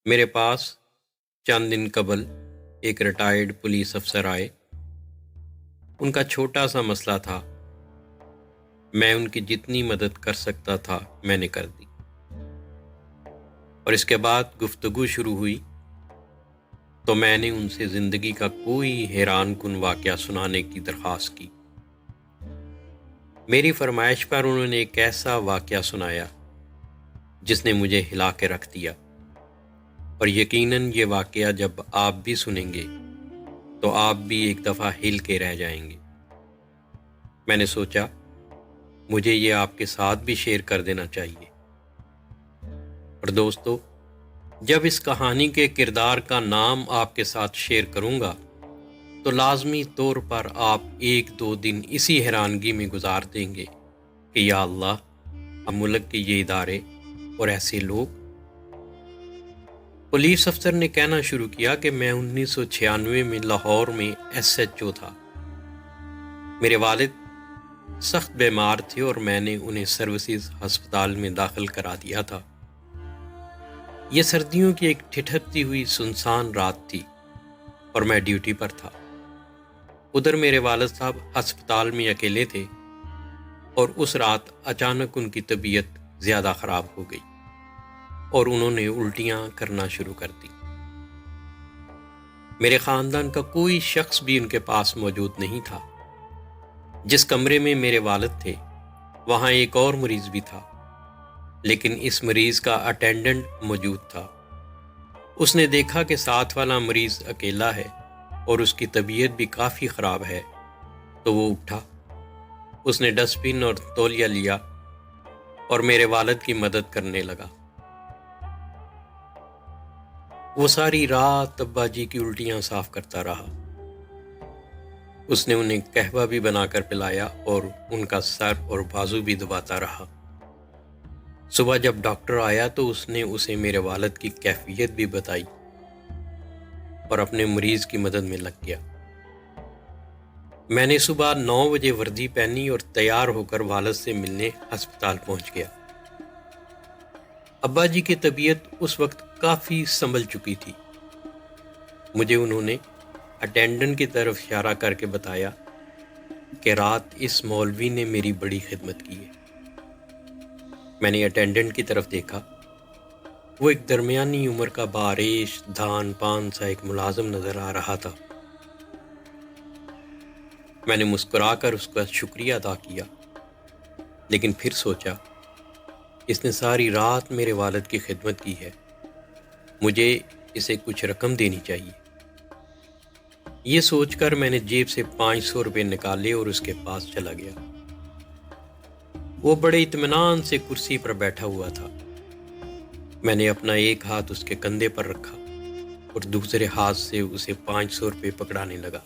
میرے پاس چند دن قبل ایک ریٹائرڈ پولیس افسر آئے۔ ان کا چھوٹا سا مسئلہ تھا۔ میں ان کی جتنی مدد کر سکتا تھا میں نے کر دی، اور اس کے بعد گفتگو شروع ہوئی تو میں نے ان سے زندگی کا کوئی حیران کن واقعہ سنانے کی درخواست کی۔ میری فرمائش پر انہوں نے ایک ایسا واقعہ سنایا جس نے مجھے ہلا کے رکھ دیا، اور یقیناً یہ واقعہ جب آپ بھی سنیں گے تو آپ بھی ایک دفعہ ہل کے رہ جائیں گے۔ میں نے سوچا مجھے یہ آپ کے ساتھ بھی شیئر کر دینا چاہیے۔ اور دوستو، جب اس کہانی کے کردار کا نام آپ کے ساتھ شیئر کروں گا تو لازمی طور پر آپ ایک دو دن اسی حیرانگی میں گزار دیں گے کہ یا اللہ، اب ملک کے یہ ادارے اور ایسے لوگ۔ پولیس افسر نے کہنا شروع کیا کہ میں 1996 میں لاہور میں SHO تھا۔ میرے والد سخت بیمار تھے اور میں نے انہیں سروسز ہسپتال میں داخل کرا دیا تھا۔ یہ سردیوں کی ایک ٹھٹھکتی ہوئی سنسان رات تھی اور میں ڈیوٹی پر تھا۔ ادھر میرے والد صاحب ہسپتال میں اکیلے تھے، اور اس رات اچانک ان کی طبیعت زیادہ خراب ہو گئی اور انہوں نے الٹیاں کرنا شروع کر دی۔ میرے خاندان کا کوئی شخص بھی ان کے پاس موجود نہیں تھا۔ جس کمرے میں میرے والد تھے وہاں ایک اور مریض بھی تھا، لیکن اس مریض کا اٹینڈنٹ موجود تھا۔ اس نے دیکھا کہ ساتھ والا مریض اکیلا ہے اور اس کی طبیعت بھی کافی خراب ہے، تو وہ اٹھا۔ اس نے ڈسٹ بن اور تولیہ لیا اور میرے والد کی مدد کرنے لگا۔ وہ ساری رات ابا جی کی الٹیاں صاف کرتا رہا۔ اس نے انہیں قہوہ بھی بنا کر پلایا اور ان کا سر اور بازو بھی دباتا رہا۔ صبح جب ڈاکٹر آیا تو اس نے اسے میرے والد کی کیفیت بھی بتائی اور اپنے مریض کی مدد میں لگ گیا۔ میں نے صبح 9 بجے وردی پہنی اور تیار ہو کر والد سے ملنے ہسپتال پہنچ گیا۔ ابا جی کی طبیعت اس وقت کافی سنبھل چکی تھی۔ مجھے انہوں نے اٹینڈنٹ کی طرف اشارہ کر کے بتایا کہ رات اس مولوی نے میری بڑی خدمت کی ہے۔ میں نے اٹینڈنٹ کی طرف دیکھا۔ وہ ایک درمیانی عمر کا باریش دھان پان سا ایک ملازم نظر آ رہا تھا۔ میں نے مسکرا کر اس کا شکریہ ادا کیا، لیکن پھر سوچا اس نے ساری رات میرے والد کی خدمت کی ہے، مجھے اسے کچھ رقم دینی چاہیے۔ یہ سوچ کر میں نے جیب سے 500 روپے نکالے اور اس کے پاس چلا گیا۔ وہ بڑے اطمینان سے کرسی پر بیٹھا ہوا تھا۔ میں نے اپنا ایک ہاتھ اس کے کندھے پر رکھا اور دوسرے ہاتھ سے اسے 500 روپے پکڑانے لگا۔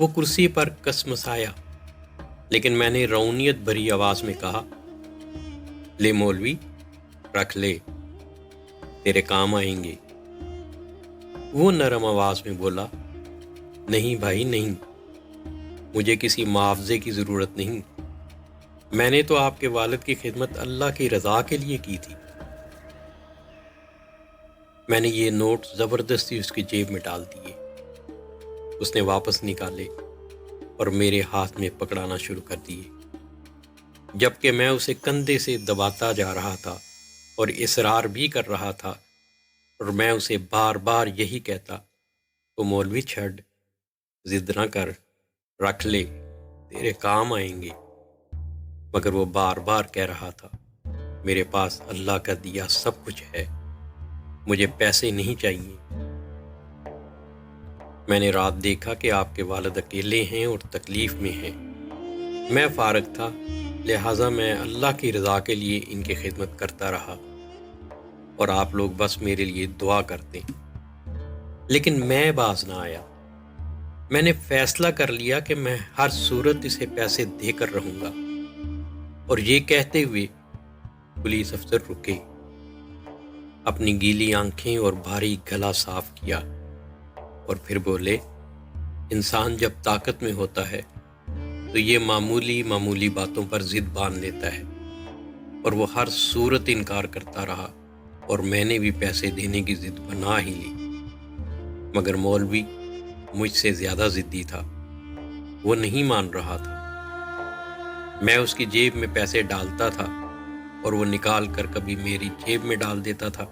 وہ کرسی پر کسمسایا، لیکن میں نے رونیت بھری آواز میں کہا، لے مولوی، رکھ لے، تیرے کام آئیں گے۔ وہ نرم آواز میں بولا، نہیں بھائی نہیں، مجھے کسی معاوضے کی ضرورت نہیں، میں نے تو آپ کے والد کی خدمت اللہ کی رضا کے لیے کی تھی۔ میں نے یہ نوٹ زبردستی اس کی جیب میں ڈال دیے۔ اس نے واپس نکالے اور میرے ہاتھ میں پکڑانا شروع کر دیے، جبکہ میں اسے کندھے سے دباتا جا رہا تھا اور اصرار بھی کر رہا تھا، اور میں اسے بار بار یہی کہتا، تو مولوی چھڑ، ضد نہ کر، رکھ لے، تیرے کام آئیں گے۔ مگر وہ بار بار کہہ رہا تھا، میرے پاس اللہ کا دیا سب کچھ ہے، مجھے پیسے نہیں چاہیے۔ میں نے رات دیکھا کہ آپ کے والد اکیلے ہیں اور تکلیف میں ہیں۔ میں فارغ تھا، لہٰذا میں اللہ کی رضا کے لیے ان کی خدمت کرتا رہا، اور آپ لوگ بس میرے لیے دعا کرتے۔ لیکن میں باز نہ آیا۔ میں نے فیصلہ کر لیا کہ میں ہر صورت اسے پیسے دے کر رہوں گا۔ اور یہ کہتے ہوئے پولیس افسر رکے، اپنی گیلی آنکھیں اور بھاری گلا صاف کیا، اور پھر بولے، انسان جب طاقت میں ہوتا ہے تو یہ معمولی باتوں پر ضد باندھ لیتا ہے، اور وہ ہر صورت انکار کرتا رہا اور میں نے بھی پیسے دینے کی ضد بنا ہی لی، مگر مولوی مجھ سے زیادہ ضدی تھا، وہ نہیں مان رہا تھا۔ میں اس کی جیب میں پیسے ڈالتا تھا اور وہ نکال کر کبھی میری جیب میں ڈال دیتا تھا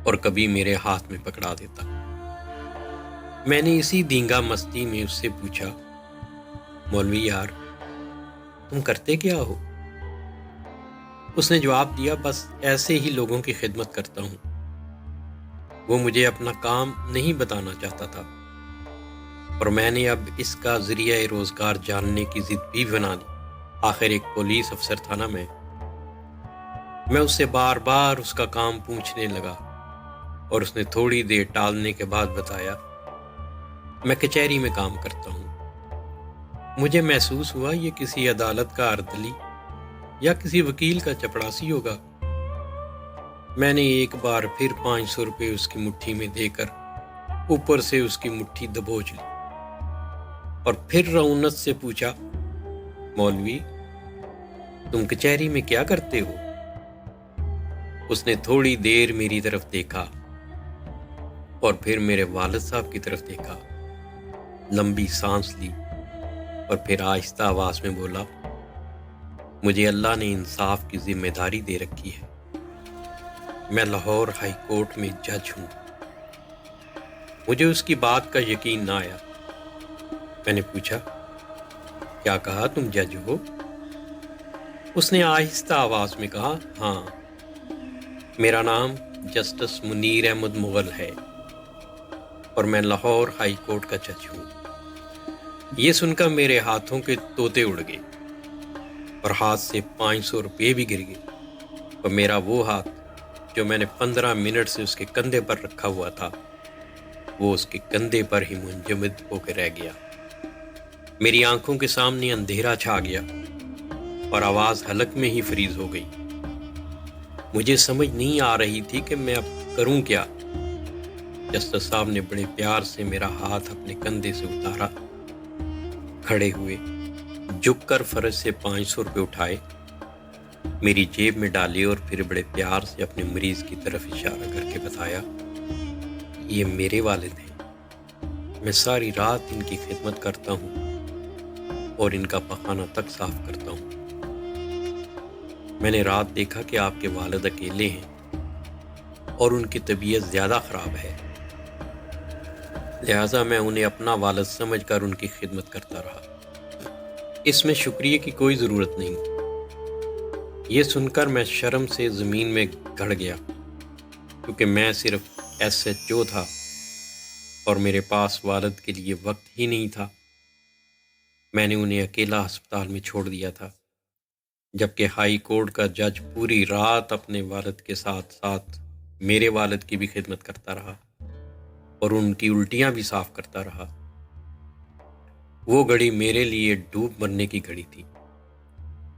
اور کبھی میرے ہاتھ میں پکڑا دیتا۔ میں نے اسی دینگا مستی میں اس سے پوچھا، مولوی یار تم کرتے کیا ہو؟ اس نے جواب دیا، بس ایسے ہی لوگوں کی خدمت کرتا ہوں۔ وہ مجھے اپنا کام نہیں بتانا چاہتا تھا اور میں نے اب اس کا ذریعہ روزگار جاننے کی ضد بھی بنا لی۔ آخر ایک پولیس افسر تھا نا میں اس سے بار بار اس کا کام پوچھنے لگا اور اس نے تھوڑی دیر ٹالنے کے بعد بتایا، میں کچہری میں کام کرتا ہوں۔ مجھے محسوس ہوا یہ کسی عدالت کا اردلی یا کسی وکیل کا چپڑاسی ہوگا۔ میں نے ایک بار پھر 500 روپے اس کی مٹھی میں دے کر اوپر سے اس کی مٹھی دبوچ لی اور پھر رعونت سے پوچھا، مولوی تم کچہری میں کیا کرتے ہو؟ اس نے تھوڑی دیر میری طرف دیکھا اور پھر میرے والد صاحب کی طرف دیکھا، لمبی سانس لی اور پھر آہستہ آواز میں بولا، مجھے اللہ نے انصاف کی ذمہ داری دے رکھی ہے، میں لاہور ہائی کورٹ میں جج ہوں۔ مجھے اس کی بات کا یقین نہ آیا۔ میں نے پوچھا، کیا کہا تم جج ہو؟ اس نے آہستہ آواز میں کہا، ہاں، میرا نام جسٹس منیر احمد مغل ہے اور میں لاہور ہائی کورٹ کا جج ہوں۔ یہ سن کر میرے ہاتھوں کے طوطے اڑ گئے اور ہاتھ سے 500 روپے بھی گر گئے اور میرا وہ ہاتھ جو میں نے 15 منٹ سے اس کے کندھے پر رکھا ہوا تھا وہ اس کے کندھے پر ہی منجمد ہو کے رہ گیا۔ میری آنکھوں کے سامنے اندھیرا چھا گیا اور آواز حلق میں ہی فریز ہو گئی۔ مجھے سمجھ نہیں آ رہی تھی کہ میں اب کروں کیا۔ جسٹس صاحب نے بڑے پیار سے میرا ہاتھ اپنے کندھے سے اتارا، کھڑے ہوئے، جھک کر فرش سے 500 روپے اٹھائے، میری جیب میں ڈالے اور پھر بڑے پیار سے اپنے مریض کی طرف اشارہ کر کے بتایا، یہ میرے والد ہیں، میں ساری رات ان کی خدمت کرتا ہوں اور ان کا پخانہ تک صاف کرتا ہوں۔ میں نے رات دیکھا کہ آپ کے والد اکیلے ہیں اور ان کی طبیعت زیادہ خراب ہے، لہٰذا میں انہیں اپنا والد سمجھ کر ان کی خدمت کرتا رہا۔ اس میں شکریہ کی کوئی ضرورت نہیں۔ یہ سن کر میں شرم سے زمین میں گڑ گیا، کیونکہ میں صرف SHO تھا اور میرے پاس والد کے لیے وقت ہی نہیں تھا۔ میں نے انہیں اکیلا ہسپتال میں چھوڑ دیا تھا، جبکہ ہائی کورٹ کا جج پوری رات اپنے والد کے ساتھ ساتھ میرے والد کی بھی خدمت کرتا رہا اور ان کی الٹیاں بھی صاف کرتا رہا۔ وہ گھڑی میرے لیے ڈوب مرنے کی گھڑی تھی۔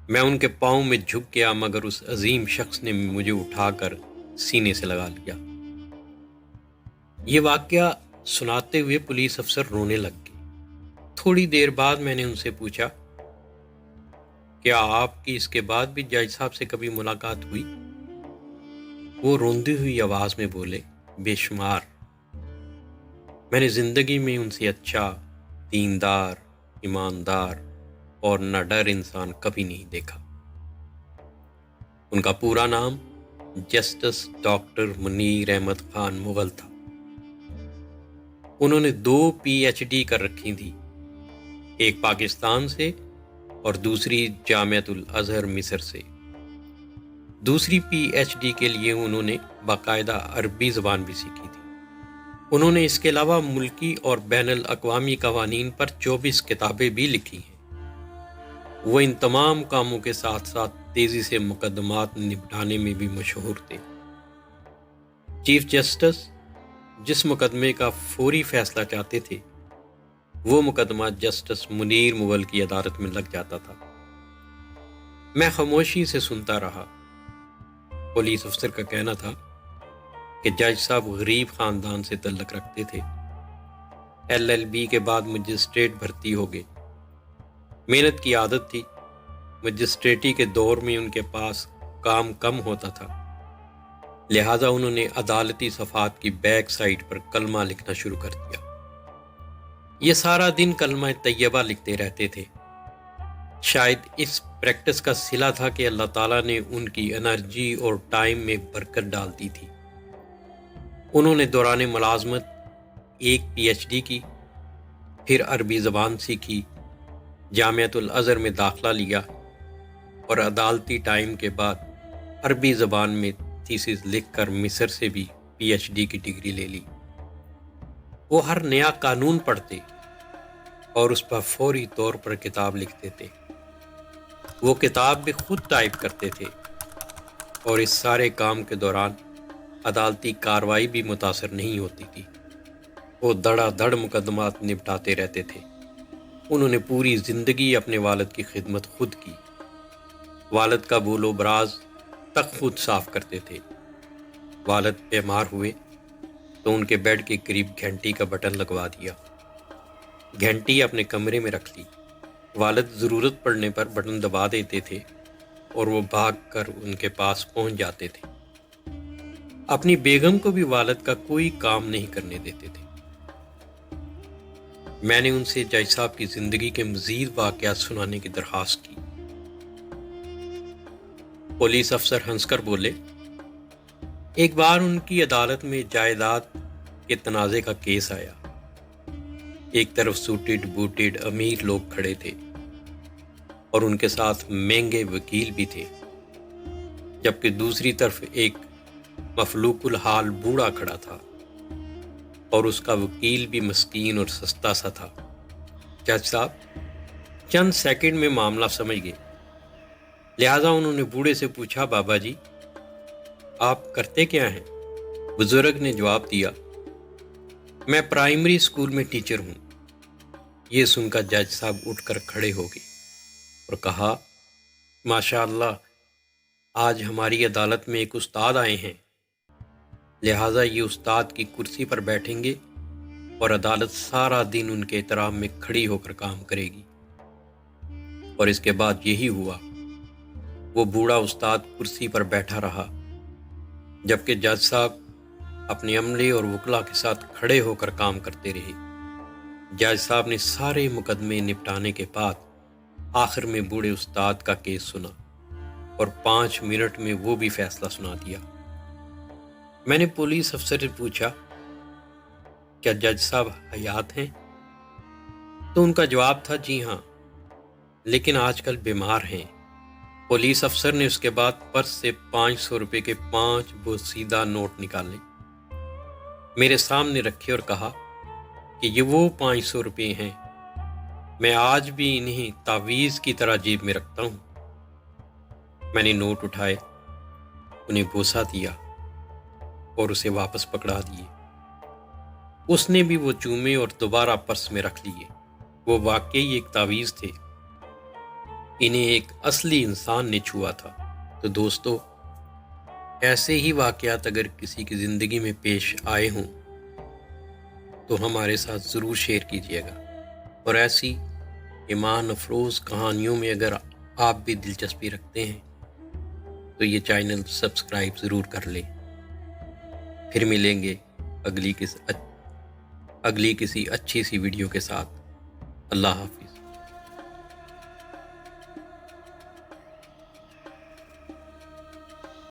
میں ان کے پاؤں میں جھک گیا، مگر اس عظیم شخص نے مجھے اٹھا کر سینے سے لگا لیا۔ یہ واقعہ سناتے ہوئے پولیس افسر رونے لگ گئے۔ تھوڑی دیر بعد میں نے ان سے پوچھا، کیا آپ کی اس کے بعد بھی جج صاحب سے کبھی ملاقات ہوئی؟ وہ روندی ہوئی آواز میں بولے، بے شمار۔ میں نے زندگی میں ان سے اچھا، دیندار، ایماندار اور نہ ڈر انسان کبھی نہیں دیکھا۔ ان کا پورا نام جسٹس ڈاکٹر منیر احمد خان مغل تھا۔ انہوں نے 2 PhD کر رکھی تھی، ایک پاکستان سے اور دوسری جامعۃ الازہر مصر سے۔ دوسری PhD کے لیے انہوں نے باقاعدہ عربی زبان بھی سیکھی تھی۔ انہوں نے اس کے علاوہ ملکی اور بین الاقوامی قوانین پر 24 کتابیں بھی لکھی ہیں۔ وہ ان تمام کاموں کے ساتھ ساتھ تیزی سے مقدمات نپٹانے میں بھی مشہور تھے۔ چیف جسٹس جس مقدمے کا فوری فیصلہ چاہتے تھے، وہ مقدمہ جسٹس منیر مغل کی عدالت میں لگ جاتا تھا۔ میں خاموشی سے سنتا رہا۔ پولیس افسر کا کہنا تھا کہ جج صاحب غریب خاندان سے تعلق رکھتے تھے، LLB کے بعد مجسٹریٹ بھرتی ہو گئے۔ محنت کی عادت تھی، مجسٹریٹی کے دور میں ان کے پاس کام کم ہوتا تھا، لہٰذا انہوں نے عدالتی صفحات کی بیک سائڈ پر کلمہ لکھنا شروع کر دیا۔ یہ سارا دن کلمہ طیبہ لکھتے رہتے تھے۔ شاید اس پریکٹس کا صلہ تھا کہ اللہ تعالیٰ نے ان کی انرجی اور ٹائم میں برکت ڈال دی تھی۔ انہوں نے دوران ملازمت ایک پی ایچ ڈی کی، پھر عربی زبان سیکھی، جامعۃ الازہر میں داخلہ لیا اور عدالتی ٹائم کے بعد عربی زبان میں تھیسس لکھ کر مصر سے بھی پی ایچ ڈی کی ڈگری لے لی۔ وہ ہر نیا قانون پڑھتے اور اس پر فوری طور پر کتاب لکھتے تھے۔ وہ کتاب بھی خود ٹائپ کرتے تھے اور اس سارے کام کے دوران عدالتی کارروائی بھی متاثر نہیں ہوتی تھی۔ وہ دھڑا دھڑ مقدمات نپٹاتے رہتے تھے۔ انہوں نے پوری زندگی اپنے والد کی خدمت خود کی۔ والد کا بول و براز تک خود صاف کرتے تھے۔ والد بیمار ہوئے تو ان کے بیڈ کے قریب گھنٹی کا بٹن لگوا دیا۔ گھنٹی اپنے کمرے میں رکھ لی۔ والد ضرورت پڑنے پر بٹن دبا دیتے تھے اور وہ بھاگ کر ان کے پاس پہنچ جاتے تھے۔ اپنی بیگم کو بھی والد کا کوئی کام نہیں کرنے دیتے تھے۔ میں نے ان سے جج صاحب کی زندگی کے مزید واقعات سنانے کی درخواست کی۔ پولیس افسر ہنس کر بولے، ایک بار ان کی عدالت میں جائیداد کے تنازع کا کیس آیا۔ ایک طرف سوٹڈ بوٹڈ امیر لوگ کھڑے تھے اور ان کے ساتھ مہنگے وکیل بھی تھے، جبکہ دوسری طرف ایک مفلوق الحال بوڑھا کھڑا تھا اور اس کا وکیل بھی مسکین اور سستا سا تھا۔ جج صاحب چند سیکنڈ میں معاملہ سمجھ گئے، لہٰذا انہوں نے بوڑھے سے پوچھا، بابا جی آپ کرتے کیا ہیں؟ بزرگ نے جواب دیا، میں پرائمری اسکول میں ٹیچر ہوں۔ یہ سن کر جج صاحب اٹھ کر کھڑے ہو گئے اور کہا، ماشاء اللہ، آج ہماری عدالت میں ایک استاد آئے ہیں، لہٰذا یہ استاد کی کرسی پر بیٹھیں گے اور عدالت سارا دن ان کے احترام میں کھڑی ہو کر کام کرے گی۔ اور اس کے بعد یہی ہوا۔ وہ بوڑھا استاد کرسی پر بیٹھا رہا، جبکہ جج صاحب اپنے عملے اور وکلا کے ساتھ کھڑے ہو کر کام کرتے رہے۔ جج صاحب نے سارے مقدمے نپٹانے کے بعد آخر میں بوڑھے استاد کا کیس سنا اور 5 منٹ میں وہ بھی فیصلہ سنا دیا۔ میں نے پولیس افسر سے پوچھا، کیا جج صاحب حیات ہیں؟ تو ان کا جواب تھا، جی ہاں، لیکن آج کل بیمار ہیں۔ پولیس افسر نے اس کے بعد پرس سے 500 روپے کے 5 بوسیدہ نوٹ نکالے، میرے سامنے رکھے اور کہا کہ یہ وہ 500 روپے ہیں، میں آج بھی انہیں تعویذ کی طرح جیب میں رکھتا ہوں۔ میں نے نوٹ اٹھائے، انہیں بوسہ دیا اور اسے واپس پکڑا دیے۔ اس نے بھی وہ چومے اور دوبارہ پرس میں رکھ لیے۔ وہ واقعی ایک تعویذ تھے، انہیں ایک اصلی انسان نے چھوا تھا۔ تو دوستو، ایسے ہی واقعات اگر کسی کی زندگی میں پیش آئے ہوں تو ہمارے ساتھ ضرور شیئر کیجیے گا، اور ایسی ایمان افروز کہانیوں میں اگر آپ بھی دلچسپی رکھتے ہیں تو یہ چینل سبسکرائب ضرور کر لیں۔ پھر ملیں گے اگلی کسی اچھی سی ویڈیو کے ساتھ۔ اللہ حافظ۔